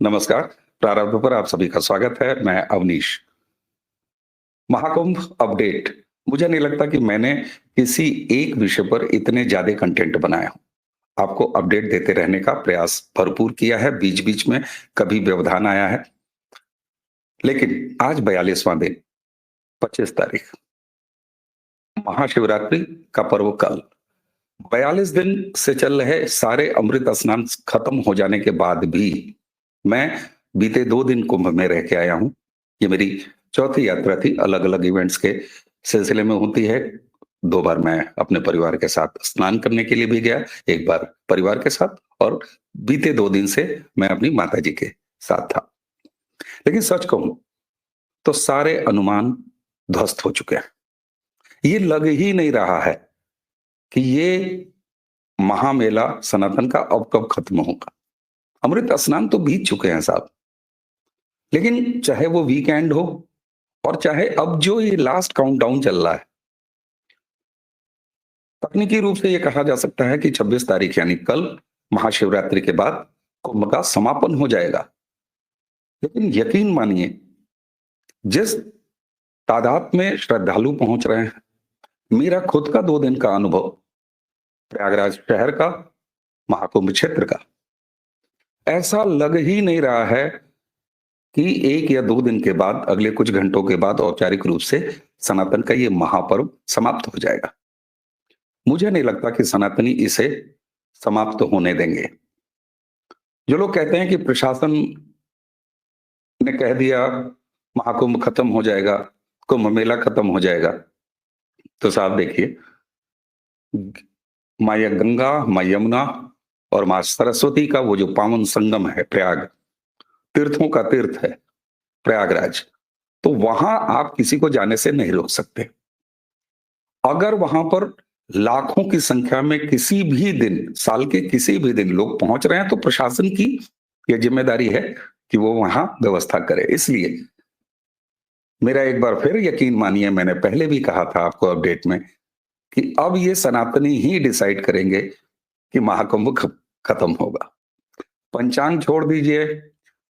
नमस्कार। प्रारंभ पर आप सभी का स्वागत है। मैं अवनीश। महाकुंभ अपडेट। मुझे नहीं लगता कि मैंने किसी एक विषय पर इतने ज्यादा कंटेंट बनाया हो। आपको अपडेट देते रहने का प्रयास भरपूर किया है। बीच बीच में कभी व्यवधान आया है, लेकिन आज 42वां दिन, 25 तारीख, महाशिवरात्रि का पर्व कल। 42 दिन से चल रहे सारे अमृत स्नान खत्म हो जाने के बाद भी मैं बीते 2 दिन कुंभ में रह के आया हूं। ये मेरी चौथी यात्रा थी। अलग अलग इवेंट्स के सिलसिले में होती है। 2 बार मैं अपने परिवार के साथ स्नान करने के लिए भी गया, एक बार परिवार के साथ, और बीते 2 दिन से मैं अपनी माता जी के साथ था। लेकिन सच कहूं तो सारे अनुमान ध्वस्त हो चुके हैं। ये लग ही नहीं रहा है कि ये महामेला सनातन का अब कब खत्म होगा। अमृत स्नान तो बीत चुके हैं साहब, लेकिन चाहे वो वीकेंड हो और चाहे अब जो ये लास्ट काउंटडाउन चल रहा है, तकनीकी रूप से ये कहा जा सकता है कि 26 तारीख यानी कल महाशिवरात्रि के बाद कुंभ का समापन हो जाएगा। लेकिन यकीन मानिए, जिस तादाद में श्रद्धालु पहुंच रहे हैं, मेरा खुद का 2 दिन का अनुभव प्रयागराज शहर का, महाकुंभ क्षेत्र का, ऐसा लग ही नहीं रहा है कि 1 या 2 दिन के बाद, अगले कुछ घंटों के बाद औपचारिक रूप से सनातन का ये महापर्व समाप्त हो जाएगा। मुझे नहीं लगता कि सनातनी इसे समाप्त होने देंगे। जो लोग कहते हैं कि प्रशासन ने कह दिया महाकुंभ खत्म हो जाएगा, कुंभ मेला खत्म हो जाएगा, तो साहब देखिए, माँ गंगा, माँ यमुना और माँ सरस्वती का वो जो पावन संगम है प्रयाग, तीर्थों का तीर्थ है प्रयागराज, तो वहां आप किसी को जाने से नहीं रोक सकते। अगर वहां पर लाखों की संख्या में किसी भी दिन, साल के किसी भी दिन लोग पहुंच रहे हैं, तो प्रशासन की यह जिम्मेदारी है कि वो वहां व्यवस्था करे। इसलिए मेरा एक बार फिर यकीन मानिए, मैंने पहले भी कहा था आपको अपडेट में कि अब ये सनातनी ही डिसाइड करेंगे कि महाकुंभ खत्म होगा। पंचांग छोड़ दीजिए,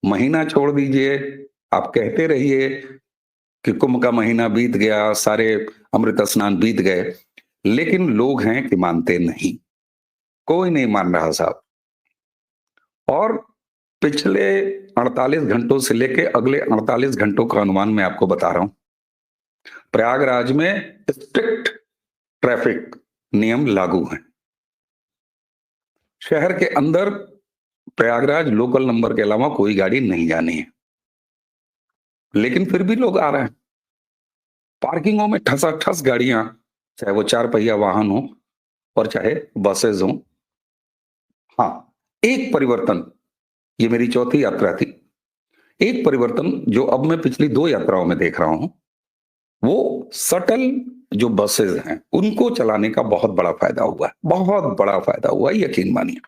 महीना छोड़ दीजिए, आप कहते रहिए कि कुंभ का महीना बीत गया, सारे अमृत स्नान बीत गए, लेकिन लोग हैं कि मानते नहीं। कोई नहीं मान रहा साहब। और पिछले 48 घंटों से लेके अगले 48 घंटों का अनुमान मैं आपको बता रहा हूं। प्रयागराज में स्ट्रिक्ट ट्रैफिक नियम लागू हैं। शहर के अंदर प्रयागराज लोकल नंबर के अलावा कोई गाड़ी नहीं जानी है, लेकिन फिर भी लोग आ रहे हैं। पार्किंगों में ठसाठस गाड़ियां, चाहे वो 4 पहिया वाहन हो और चाहे बसेज हो। हाँ, एक परिवर्तन, ये मेरी चौथी यात्रा थी। एक परिवर्तन जो अब मैं पिछली 2 यात्राओं में देख रहा हूं, वो सटल जो बसेज हैं उनको चलाने का बहुत बड़ा फायदा हुआ है, बहुत बड़ा फायदा हुआ है, यकीन मानिए।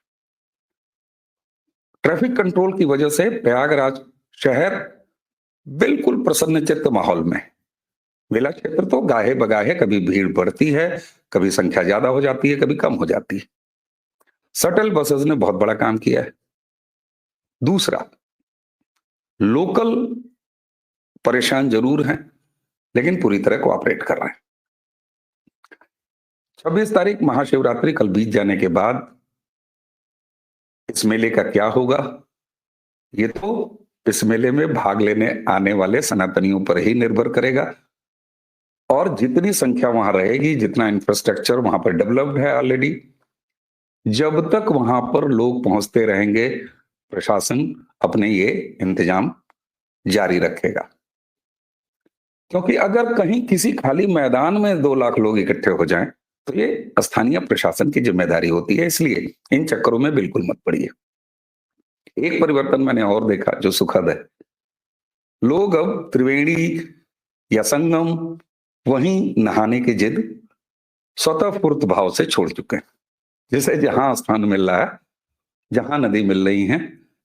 ट्रैफिक कंट्रोल की वजह से प्रयागराज शहर बिल्कुल प्रसन्नचित्त माहौल में। मेला क्षेत्र तो गाहे बगाहे, कभी भीड़ बढ़ती है, कभी संख्या ज्यादा हो जाती है, कभी कम हो जाती है। शटल बसेस ने बहुत बड़ा काम किया है। दूसरा, लोकल परेशान जरूर हैं, लेकिन पूरी तरह कोऑपरेट कर रहे हैं। 26 तारीख महाशिवरात्रि कल बीत जाने के बाद इस मेले का क्या होगा, ये तो इस मेले में भाग लेने आने वाले सनातनियों पर ही निर्भर करेगा। और जितनी संख्या वहां रहेगी, जितना इंफ्रास्ट्रक्चर वहां पर डेवलप्ड है ऑलरेडी, जब तक वहां पर लोग पहुंचते रहेंगे, प्रशासन अपने ये इंतजाम जारी रखेगा। क्योंकि अगर कहीं किसी खाली मैदान में 2 लाख लोग इकट्ठे हो जाएं, तो ये स्थानीय प्रशासन की जिम्मेदारी होती है। इसलिए इन चक्करों में बिल्कुल मत पड़िए। एक परिवर्तन मैंने और देखा जो सुखद है। लोग अब त्रिवेणी या संगम, वहीं नहाने की जिद स्वतःस्फूर्त भाव से छोड़ चुके हैं। जैसे जहां स्थान मिल रहा है, जहां नदी मिल रही है,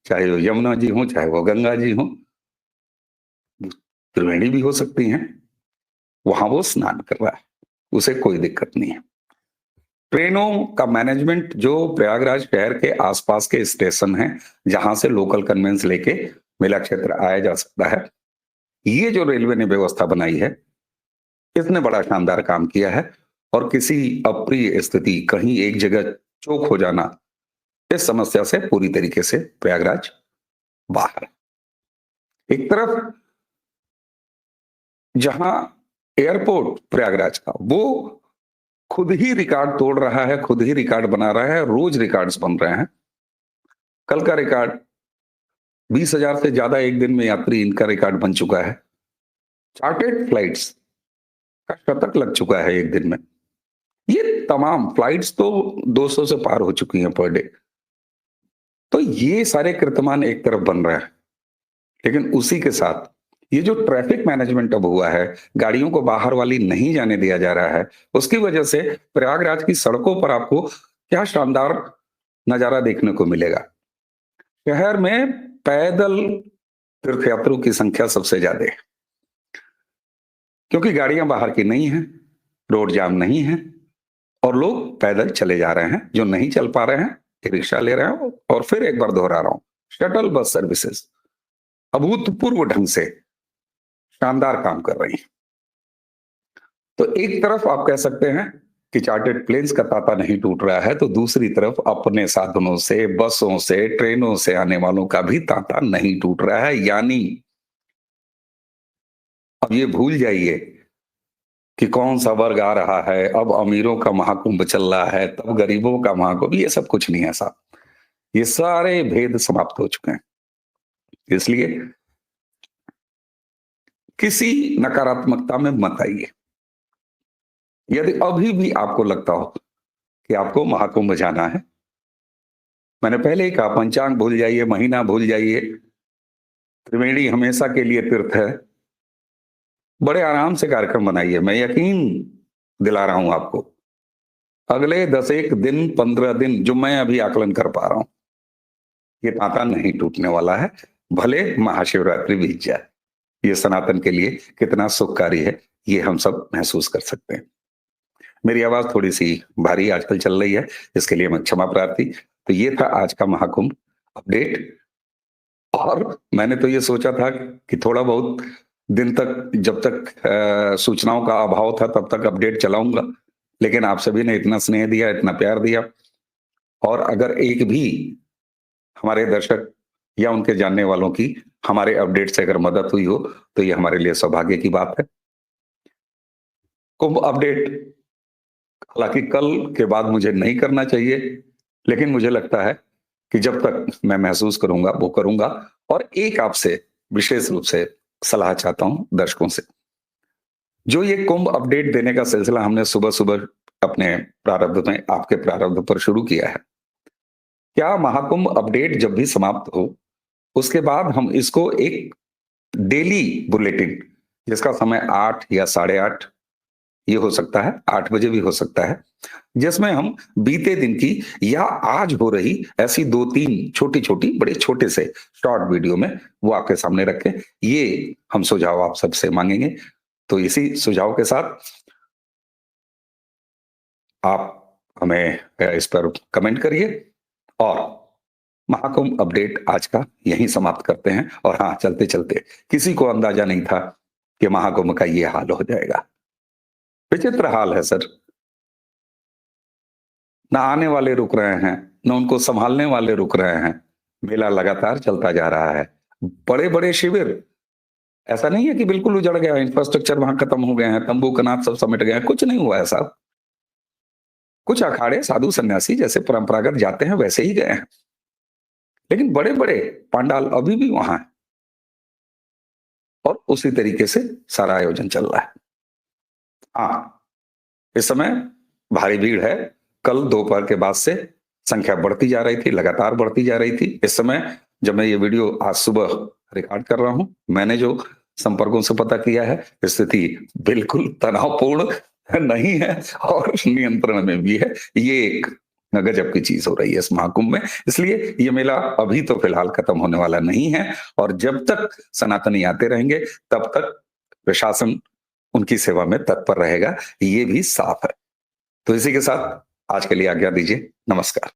चाहे वो यमुना जी हो, चाहे वो गंगा जी हो, त्रिवेणी भी हो सकती हैं, वहां वो स्नान कर रहा है, उसे कोई दिक्कत नहीं है। ट्रेनों का मैनेजमेंट जो प्रयागराज शहर के आसपास के स्टेशन हैं, जहां से लोकल कन्वेंस लेके मेला क्षेत्र आया जा सकता है, ये जो रेलवे ने व्यवस्था बनाई है, इसने बड़ा शानदार काम किया है। और किसी अप्रिय स्थिति, कहीं एक जगह चोक हो जाना, इस समस्या से पूरी तरीके से प्रयागराज बाहर है। एक तरफ जहां एयरपोर्ट प्रयागराज का वो खुद ही रिकॉर्ड तोड़ रहा है, खुद ही रिकॉर्ड बना रहा है, रोज रिकॉर्ड्स बन रहे हैं। कल का रिकॉर्ड 20,000 से ज्यादा एक दिन में यात्री, इनका रिकॉर्ड बन चुका है। चार्टेड फ्लाइट्स का शतक लग चुका है एक दिन में। ये तमाम फ्लाइट्स तो 200 से पार हो चुकी हैं पर डे। तो ये सारे कीर्तिमान एक तरफ बन रहे हैं, लेकिन उसी के साथ ये जो ट्रैफिक मैनेजमेंट अब हुआ है, गाड़ियों को बाहर वाली नहीं जाने दिया जा रहा है, उसकी वजह से प्रयागराज की सड़कों पर आपको क्या शानदार नजारा देखने को मिलेगा। शहर में पैदल तीर्थयात्रियों की संख्या सबसे ज्यादा है, क्योंकि गाड़ियां बाहर की नहीं है, रोड जाम नहीं है, और लोग पैदल चले जा रहे हैं। जो नहीं चल पा रहे हैं, रिक्शा ले रहे हैं। और फिर एक बार दोहरा रहा हूं, शटल बस सर्विसेज अभूतपूर्व ढंग से शानदार काम कर रही है। तो एक तरफ आप कह सकते हैं कि चार्टर्ड प्लेन्स का तांता नहीं टूट रहा है, तो दूसरी तरफ अपने साधनों से, बसों से, ट्रेनों से आने वालों का भी तांता नहीं टूट रहा है। यानी अब ये भूल जाइए कि कौन सा वर्ग आ रहा है, अब अमीरों का महाकुंभ चल रहा है, तब गरीबों का महाकुंभ, ये सब कुछ नहीं है साहब। ये सारे भेद समाप्त हो चुके हैं। इसलिए किसी नकारात्मकता में मत आइए। यदि अभी भी आपको लगता हो कि आपको महाकुंभ जाना है, मैंने पहले ही कहा, पंचांग भूल जाइए, महीना भूल जाइए, त्रिवेणी हमेशा के लिए तीर्थ है। बड़े आराम से कार्यक्रम बनाइए। मैं यकीन दिला रहा हूं आपको, अगले 10 दिन 15 दिन जो मैं अभी आकलन कर पा रहा हूं, ये तांता नहीं टूटने वाला है। भले महाशिवरात्रि बीत जाए, ये सनातन के लिए कितना सुखकारी है, ये हम सब महसूस कर सकते हैं। मेरी आवाज थोड़ी सी भारी आजकल चल रही है, इसके लिए मैं क्षमा प्रार्थी। तो ये था आज का महाकुंभ अपडेट। और मैंने तो ये सोचा था कि थोड़ा बहुत दिन तक, जब तक सूचनाओं का अभाव था, तब तक अपडेट चलाऊंगा, लेकिन आप सभी ने इतना स्नेह दिया, इतना प्यार दिया, और अगर एक भी हमारे दर्शक या उनके जानने वालों की हमारे अपडेट से अगर मदद हुई हो, तो ये हमारे लिए सौभाग्य की बात है। कुंभ अपडेट हालांकि कल के बाद मुझे नहीं करना चाहिए, लेकिन मुझे लगता है कि जब तक मैं महसूस करूंगा वो करूंगा। और एक आपसे विशेष रूप से सलाह चाहता हूं दर्शकों से, जो ये कुंभ अपडेट देने का सिलसिला हमने सुबह सुबह अपने प्रारब्ध में, आपके प्रारब्ध पर शुरू किया है, क्या महाकुंभ अपडेट जब भी समाप्त हो, उसके बाद हम इसको एक डेली बुलेटिन, जिसका समय 8 या 8:30, ये हो सकता है 8 बजे भी हो सकता है, जिसमें हम बीते दिन की या आज हो रही ऐसी 2-3 छोटी छोटी बड़े छोटे से शॉर्ट वीडियो में वो आपके सामने रखें। ये हम सुझाव आप सबसे मांगेंगे। तो इसी सुझाव के साथ आप हमें इस पर कमेंट करिए, और महाकुंभ अपडेट आज का यहीं समाप्त करते हैं। और हाँ, चलते चलते, किसी को अंदाजा नहीं था कि महाकुंभ का ये हाल हो जाएगा। विचित्र हाल है सर। ना आने वाले रुक रहे हैं, न उनको संभालने वाले रुक रहे हैं। मेला लगातार चलता जा रहा है। बड़े बड़े शिविर, ऐसा नहीं है कि बिल्कुल उजड़ गया, इंफ्रास्ट्रक्चर वहां खत्म हो गए हैं, तंबू कनात सब समेट गए हैं, कुछ नहीं हुआ है साहब। कुछ अखाड़े साधु सन्यासी जैसे परंपरागत जाते हैं वैसे ही गए हैं, लेकिन बड़े बड़े पंडाल अभी भी वहां है, और उसी तरीके से सारा आयोजन चल रहा है। हाँ, इस समय भारी भीड़ है। कल दोपहर के बाद से संख्या बढ़ती जा रही थी, लगातार बढ़ती जा रही थी। इस समय जब मैं ये वीडियो आज सुबह रिकॉर्ड कर रहा हूं, मैंने जो संपर्कों से पता किया है, स्थिति बिल्कुल तनावपूर्ण नहीं है और नियंत्रण में भी है। ये एक गजब की चीज हो रही है इस महाकुंभ में। इसलिए ये मेला अभी तो फिलहाल खत्म होने वाला नहीं है, और जब तक सनातनी आते रहेंगे तब तक प्रशासन उनकी सेवा में तत्पर रहेगा, ये भी साफ है। तो इसी के साथ आज के लिए आज्ञा दीजिए। नमस्कार।